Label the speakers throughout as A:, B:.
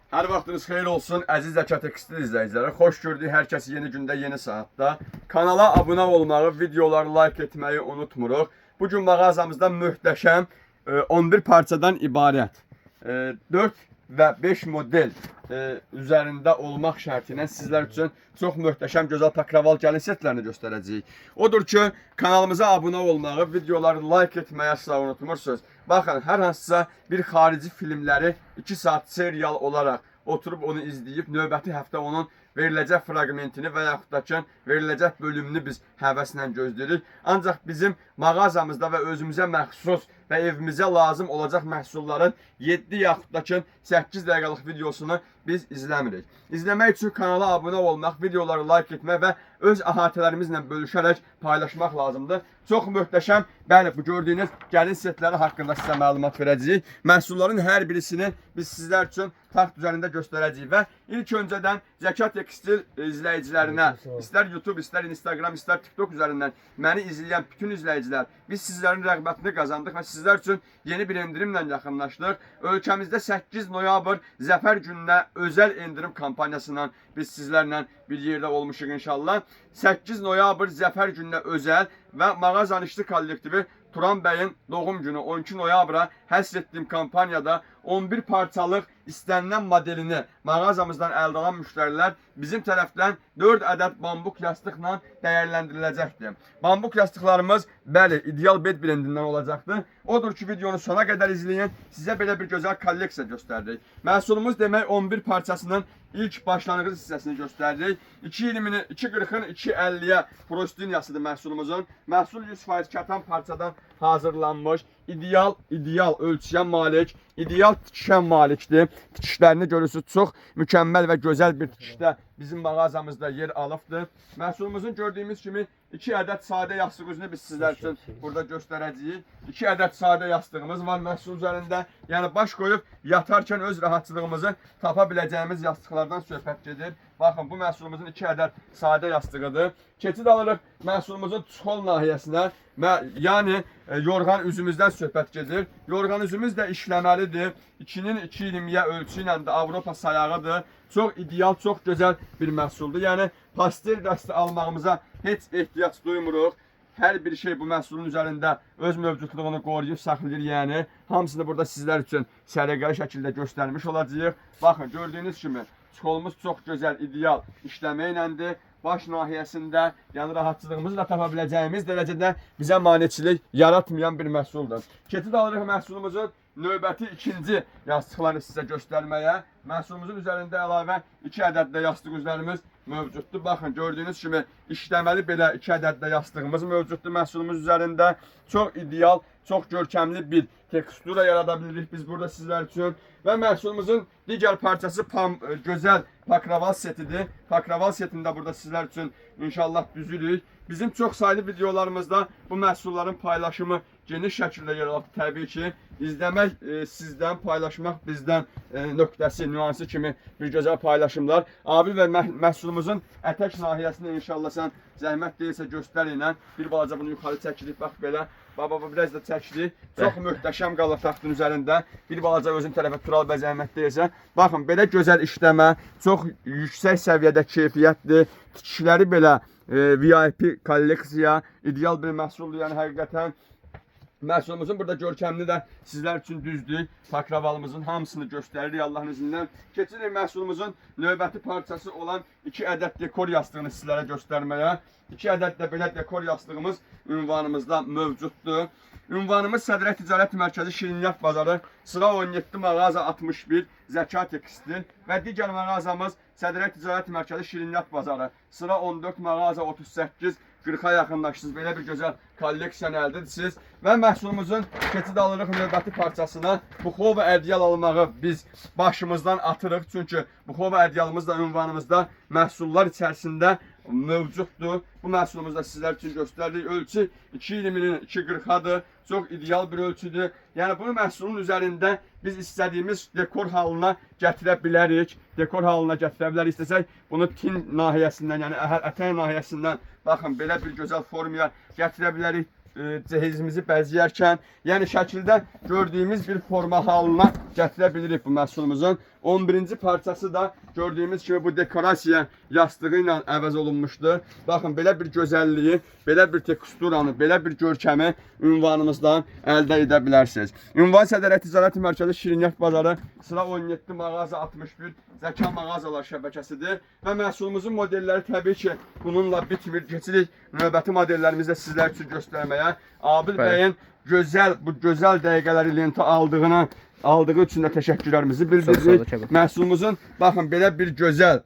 A: Hər vaxtınız xeyir olsun əziz Zəkat Tekstil izləyiciləri. Xoş gördük hər kəsi yeni gündə, yeni saatda. Kanala abunə olmağı, videoları like etməyi unutmuruq. Bugün mağazamızda möhtəşəm 11 parçadan ibarət 4 və 5 model üzərində olmaq şərti ilə sizlər üçün çox möhtəşəm, gözəl pakraval gəlin setlərini göstərəcəyik. Odur ki, kanalımıza abunə olmağı, videoları like etməyi asla unutmursunuz. Baxın, hər hansısa bir xarici filmləri 2 saat serial olaraq oturub onu izləyib, növbəti həftə onun veriləcək fraqmentini və yaxud da ki, veriləcək bölümünü biz həvəslə gözləyirik. Ancaq bizim mağazamızda və özümüzə məxsus və evimizə lazım olacaq məhsulların 7 yaxud da ki, 8 dəqiqəlik videosunu biz izləmirik. İzləmək üçün kanala abunə olmaq, videoları like etmək və öz əhatələrimizlə bölüşərək paylaşmaq lazımdır. Çox möhtəşəm, bəli, bu gördüyünüz gəlin setləri haqqında sizə məlumat verəcəyik. Məhsulların hər birisini biz sizlər üçün taxt üzərində göstərəcəyik və ilk öncədən Zəkat Tekstil izləyicilərinə, istər YouTube, istər Instagram, istər TikTok üzərindən məni izləyən bütün izləyicilər, biz sizlərin rəğbətini qazandıq və sizlər üçün yeni bir endirimlə yaxınlaşdıq. Ölkəmizdə 8 noyabr Zəfər gününə özəl endirim kampaniyasından biz sizlərlə bir yerdə olmuşuq inşallah. 8 noyabr Zəfər gününə özəl və mağazanın işçi kollektivi Turan bəyin doğum günü 12 noyabra həsr etdiyim kampaniyada 11 parçalıq istənilən modelini mağazamızdan əldə alan müştərilər bizim tərəfdən 4 ədəd bambuk yastıqla dəyərləndiriləcəkdir. Bambuk yastıqlarımız bəli, ideal bed brendindən olacaqdır. Odur ki, videonu sona qədər izləyin, sizə belə bir gözəl kolleksiya göstərdik. Məhsulumuz demək 11 parçasının ilk başlanğıc hissəsini göstərdik. 2.20-ni, 2.40-ın 2.50-yə prostiniyasıdır məhsulumuzun. Məhsul 100% kətan parçadan hazırlanmış, ideal ölçüyə malik, ideal tikişə malikdir. Tikişlərini görürsünüz, çox mükəmməl və gözəl bir tikişdə bizim mağazamızda yer alıbdır. Məhsulumuzun gördüyümüz kimi 2 ədəd sadə yastıq üzünü biz sizlər üçün burada göstərəcəyik. 2 ədəd sadə yastığımız var məhsul üzərində. Yəni baş qoyub yatarkən öz rahatlığımızı tapa biləcəyimiz yastıqlardan söhbət gedir. Baxın, bu məhsulumuzun 2 ədəd sadə yastığıdır. Keçid alırıq məhsulumuzun çuxol nahiyəsinə. Yəni yorğan üzümüzdən söhbət gedir. Yorğan üzümüz də işləməlidir. 2-nin 2.20-yə ölçü ilə də Avropa sayağıdır. Çox ideal, çox gözəl bir məhsuldur. Yəni pastel dəsti almağımıza heç ehtiyac duymuruq. Hər bir şey bu məhsulun üzərində öz mövcudluğunu qoruyub saxlayır. Yəni hamısını burada sizlər üçün səliqəli şəkildə göstərmiş olacağıq. Baxın, gördüyünüz kimi çuxolumuz çox gözəl, ideal işləməklədir. Baş nahiyəsində, yəni rahatçılığımızı da tapa biləcəyimiz dərəcədə bizə maneçilik yaratmayan bir məhsuldur. Keçid alırıq məhsulumuzun növbəti ikinci yastıqları sizə göstərməyə. Məhsulumuzun üzərində əlavə 2 ədəd də yastıq üzərimiz mövcuddur. Baxın, gördüyünüz kimi işləməli belə 2 ədəd də yastığımız mövcuddur məhsulumuz üzərində. Çox ideal, çox görkəmli bir tekstura yarada bilirik biz burada sizlər üçün. Və məhsulumuzun digər parçası gözəl pakraval setidir. Pakraval setində burada sizlər üçün inşallah düzülük. Bizim çox saylı videolarımızda bu məhsulların paylaşımı geniş şəkildə yer alır. Təbii ki, izləmək sizdən, paylaşmaq bizdən nöqtəsi, nüansı kimi bir gözəl paylaşımlar. Abi və məhsulumuzun ətək nahiyəsində inşallah sən zəhmət deyilsə göstər ilə bir balaca bunu yuxarı çəkirik. Bax belə, biraz da çəkirik. Çox möhtəşəm qalır taxtın üzərində. Bir balaca özün tərəfə tural və zəhmət deyilsə. Baxın, belə gözəl işləmə, çox yüksək səviyyədə keyfiyyətli, tikişləri belə VIP kolleksiya, ideal bir məhsuldur. Yəni həqiqətən məhsulumuzun burada görkəmini də sizlər üçün düzdür. Pakravalımızın hamısını göstəririk Allahın izindən. Keçirik məhsulumuzun növbəti parçası olan 2 ədəd dekor yastığını sizlərə göstərməyə. 2 ədəd də belə dekor yastığımız ünvanımızda mövcuddur. Ünvanımız Sədrək Ticarət Mərkəzi Şirniyyat Bazarı, sıra 17 mağaza 61 Zəkat Tekstil və digər mağazamız Sədrək Ticarət Mərkəzi Şirniyyat Bazarı, sıra 14 mağaza 38 40-a yaxınlaşdınız. Belə bir gözəl kolleksiyanı əldə edirsiniz. Və məhsulumuzun keçid alırıq növbəti parçasına. Buxov və ədyal almağı biz başımızdan atırıq. Çünki buxov və ədyalımız da ünvanımızda məhsullar içərisində mövcuddur. Bu məhsulumuzu da sizlər üçün göstəririk. Ölçü 2.20-nin 2.40-adır. Çox ideal bir ölçüdür. Yəni bunu məhsulun üzərində biz istədiyimiz dekor halına gətirə bilərik. Dekor halına gətirə bilərik. İstəsək bunu tin nahiyəsindən, yəni ətək nahiyəsindən baxın belə bir gözəl formaya gətirə bilərik. Cehizimizi bəzəyərkən, yəni şəkildə gördüyümüz bir forma halına gətirə bilirik bu məhsulumuzun. 11-ci parçası da gördüyümüz kimi bu dekorasiya yastığı ilə əvəz olunmuşdur. Baxın, belə bir gözəlliyi, belə bir teksturanı, belə bir görkəmi ünvanımızdan əldə edə bilərsiniz. Ünvan Sədərə Ticarət Mərkəzi Şirniyyat Bazarı, sıra 17, mağaza 61, Zəka mağazalar şəbəkəsidir və məhsulumuzun modelləri təbii ki, bununla bitmir. Keçirik növbəti modellərimizdə sizlər üçün göstərməyə. Abil bəyin bu gözəl dəqiqələri lenta aldığı üçün də təşəkkürlərimizi bildiririk. Məhsulumuzun baxın belə bir gözəl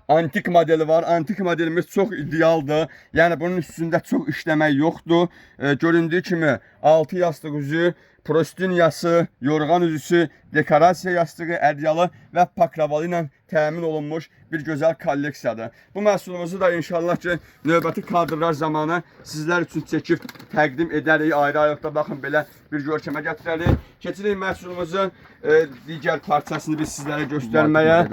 A: antik modeli var. Antik modelimiz çox idealdır. Yəni bunun üstündə çox işləmək yoxdur. Göründüyü kimi 6 yastıq üzü, prostinyası, yorğan üzüsü, dekorasiya yastığı, ədyalı və pakravalı ilə təmin olunmuş bir gözəl kolleksiyadır. Bu məhsulumuzu da inşallah ki, növbəti kadrlar zamanı sizlər üçün çəkib təqdim edərik. Ayrı-ayrılıqda baxın belə bir görkəmə gətirərik. Keçirik məhsulumuzun digər parçasını biz sizlərə göstərməyə.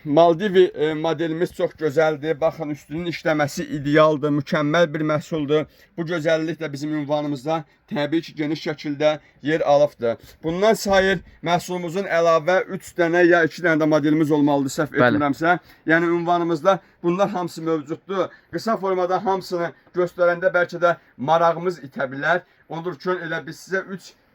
A: Maldivi modelimiz çox gözəldir. Baxın, üstünün işləməsi idealdır, mükəmməl bir məhsuldur. Bu gözəllik də bizim ünvanımızda təbii ki, geniş şəkildə yer alıbdır. Bundan sayır məhsulumuzun əlavə 3 dənə ya 2 dənə də modelimiz olmalıdır, səhv etmirəmsə. Yəni ünvanımızda bunlar hamısı mövcuddur. Qısa formada hamısını göstərəndə bəlkə də marağımız itə bilər. Ondur ki, elə biz sizə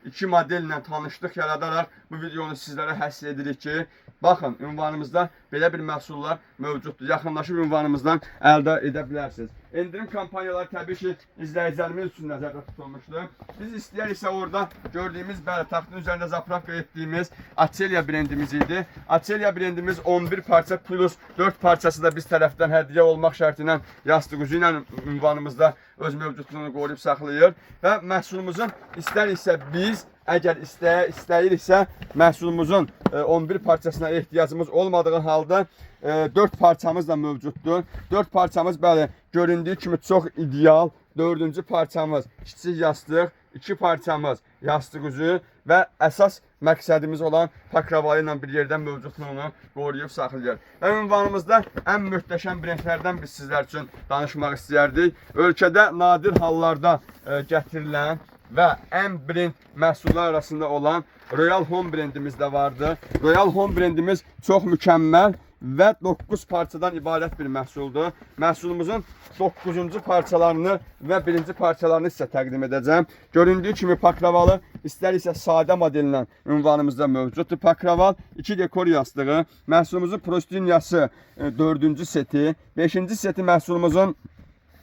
A: 2 modellə tanışlıq yaradaraq bu videonu sizlərə həsr edirik ki, baxın, ünvanımızda belə bir məhsullar mövcuddur. Yaxınlaşıb ünvanımızdan əldə edə bilərsiniz. Endirim kampaniyaları təbii ki, izləyicilərimiz üçün nəzərdə tutulmuşdur. Biz istəyəriksə orada gördüyümüz taxtın üzərində zapravka etdiyimiz Atelia brendimiz idi. Atelia brendimiz 11 parça plus 4 parçası da biz tərəfdən hədiyyə olmaq şərti ilə yastıq üzü ilə ünvanımızda öz mövcudluğunu qoruyub saxlayır. Və məhsulumuzun istəriksə biz, əgər istəyiriksə məhsulumuzun 11 parçasına ehtiyacımız olmadığı halda 4 parçamız da mövcuddur. 4 parçamız bəli göründüyü kimi çox ideal. 4-cü parçamız kiçik yastıq, 2 parçamız yastıq üzü və əsas məqsədimiz olan pakravalı ilə bir yerdən mövcudluğunu qoruyub saxlayır. Və ünvanımızda ən möhtəşəm brendlərdən biz sizlər üçün danışmaq istəyərdik. Ölkədə nadir hallarda gətirilən və ən brend məhsullar arasında olan Royal Home brendimiz də vardı. Royal Home brendimiz çox mükəmməl və 9 parçadan ibarət bir məhsuldur. Məhsulumuzun 9-cu parçalarını və 1-ci parçalarını sizə təqdim edəcəm. Göründüyü kimi pakravalı, istəriksə sadə modellə ünvanımızda mövcuddur. Pakraval 2 dekor yastığı, məhsulumuzun prostinyası 4-cü seti, 5-ci seti məhsulumuzun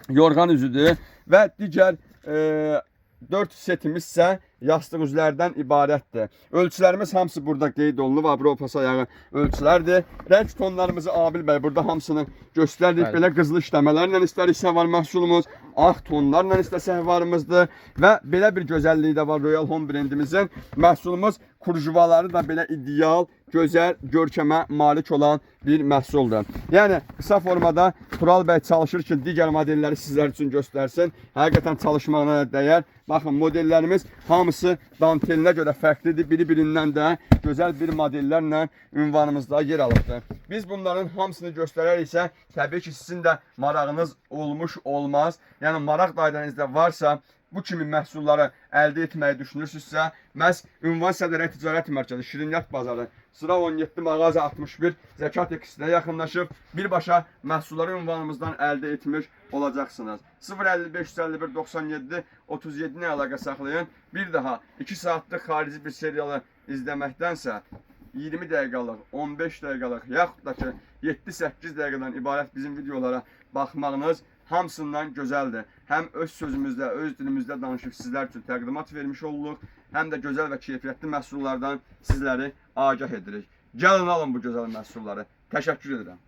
A: yorğan üzüdür və digər 4 setimiz isə yastıq üzlərdən ibarətdir. Ölçülərimiz hamısı burada qeyd olunub. Avropa sayağı ölçülərdir. Rəng tonlarımızı Abil bəy burada hamısını göstərdik. Belə qızıl işləmələrlə istəriksə var məhsulumuz. Ağ tonlarla istəsək varımızdır. Və belə bir gözəlliyi də var Royal Home brendimizin. Məhsulumuz kurjuvaları da belə ideal, gözəl, görkəmə malik olan bir məhsuldur. Yəni, qısa formada Tural bəy çalışır ki, digər modelləri sizlər üçün göstərsin. Həqiqətən çalışmağına dəyər. Baxın, modellərimiz hamısı dantelinə görə fərqlidir. Biri-birindən də gözəl bir modellərlə ünvanımızda yer alıbdır. Biz bunların hamısını göstərəriksə, təbii ki, sizin də marağınız olmuş olmaz. Yəni, maraq dairənizdə varsa, bu kimi məhsulları əldə etməyi düşünürsünüzsə, məhz Ünvan Sədərə Ticarət Mərkəzi Şirniyyat Bazarı, sıra 17, mağaza 61, Zəka Tekstillə yaxınlaşıb birbaşa məhsulları ünvanımızdan əldə etmiş olacaqsınız. 05551 97 37 ilə əlaqə saxlayın. Bir daha 2 saatlıq xarici bir serialı izləməkdənsə 20 dəqiqəlıq, 15 dəqiqəlıq yaxud da ki 7-8 dəqiqədən ibarət bizim videolara baxmağınız hamısından gözəldir. Həm öz sözümüzdə, öz dilimizdə danışıb sizlər üçün təqdimat vermiş oluruq, həm də gözəl və keyfiyyətli məhsullardan sizləri agah edirik. Gəlin alın bu gözəl məhsulları. Təşəkkür edirəm.